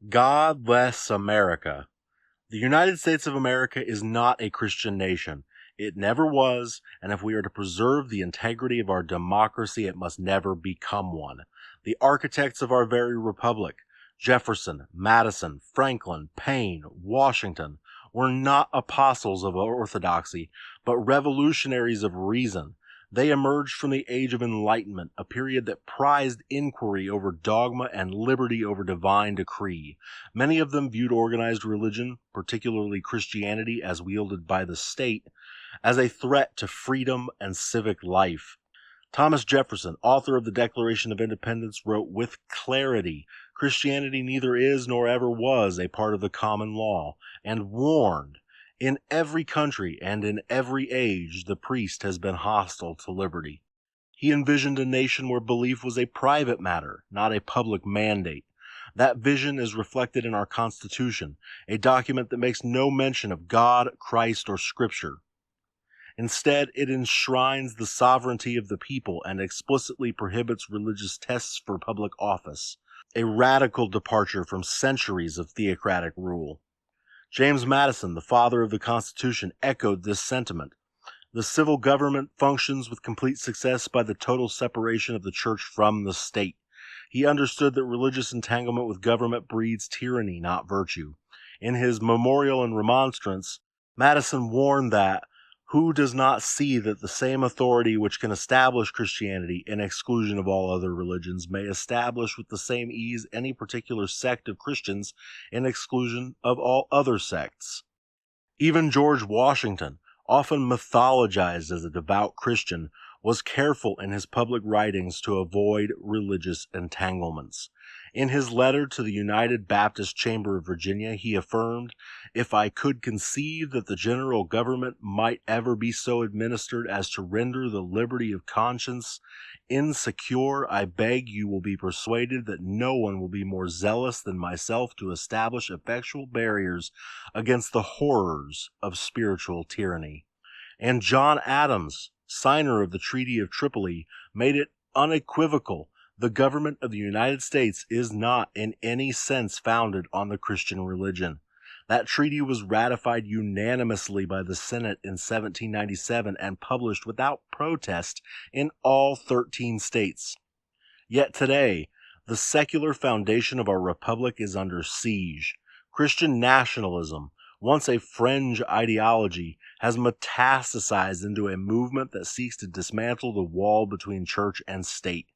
Godless America. The United States of America is not a Christian nation. It never was, and if we are to preserve the integrity of our democracy, it must never become one. The architects of our very republic, Jefferson, Madison, Franklin, Paine, Washington, were not apostles of orthodoxy, but revolutionaries of reason. They emerged from the Age of Enlightenment, a period that prized inquiry over dogma and liberty over divine decree. Many of them viewed organized religion, particularly Christianity as wielded by the state, as a threat to freedom and civic life. Thomas Jefferson, author of the Declaration of Independence, wrote with clarity, "Christianity neither is nor ever was a part of the common law," and warned, "In every country and in every age the priest has been hostile to liberty." He envisioned a nation where belief was a private matter, not a public mandate. That vision is reflected in our Constitution, a document that makes no mention of God, Christ, or Scripture. Instead, it enshrines the sovereignty of the people and explicitly prohibits religious tests for public office, a radical departure from centuries of theocratic rule. James Madison, the father of the Constitution, echoed this sentiment. The civil government functions with complete success by the total separation of the church from the state. He understood that religious entanglement with government breeds tyranny, not virtue. In his Memorial and Remonstrance, Madison warned that who does not see that the same authority which can establish Christianity in exclusion of all other religions may establish with the same ease any particular sect of Christians in exclusion of all other sects? Even George Washington, often mythologized as a devout Christian, was careful in his public writings to avoid religious entanglements. In his letter to the United Baptist Chamber of Virginia, he affirmed, "If I could conceive that the general government might ever be so administered as to render the liberty of conscience insecure, I beg you will be persuaded that no one will be more zealous than myself to establish effectual barriers against the horrors of spiritual tyranny." And John Adams, signer of the Treaty of Tripoli, made it unequivocal: the government of the United States is not in any sense founded on the Christian religion. That treaty was ratified unanimously by the Senate in 1797 and published without protest in all 13 states. Yet today, the secular foundation of our republic is under siege. Christian nationalism, once a fringe ideology, has metastasized into a movement that seeks to dismantle the wall between church and state.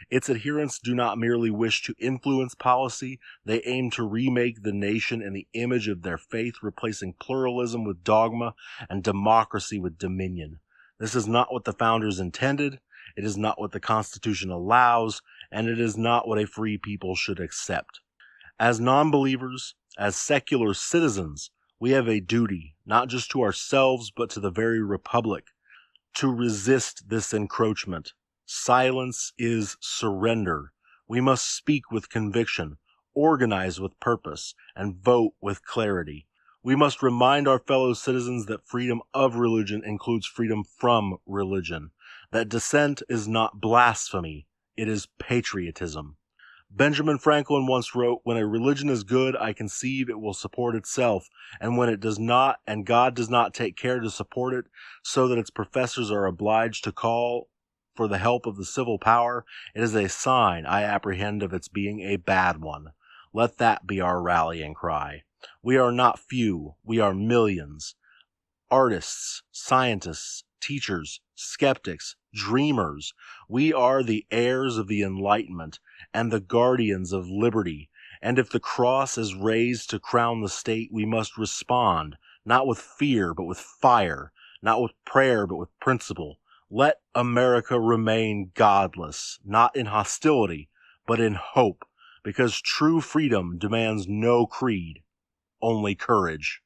Its adherents do not merely wish to influence policy, they aim to remake the nation in the image of their faith, replacing pluralism with dogma and democracy with dominion. This is not what the founders intended, it is not what the Constitution allows, and it is not what a free people should accept. As non-believers, as secular citizens, we have a duty, not just to ourselves, but to the very republic, to resist this encroachment. Silence is surrender. We must speak with conviction, organize with purpose, and vote with clarity. We must remind our fellow citizens that freedom of religion includes freedom from religion, that dissent is not blasphemy, it is patriotism. Benjamin Franklin once wrote, "When a religion is good, I conceive it will support itself, and when it does not, and God does not take care to support it, so that its professors are obliged to call for the help of the civil power, it is a sign, I apprehend, of its being a bad one." Let that be our rallying cry. We are not few, we are millions. Artists, scientists, teachers, skeptics, dreamers. We are the heirs of the Enlightenment and the guardians of liberty. And if the cross is raised to crown the state, we must respond, not with fear, but with fire, not with prayer, but with principle. Let America remain godless, not in hostility, but in hope, because true freedom demands no creed, only courage.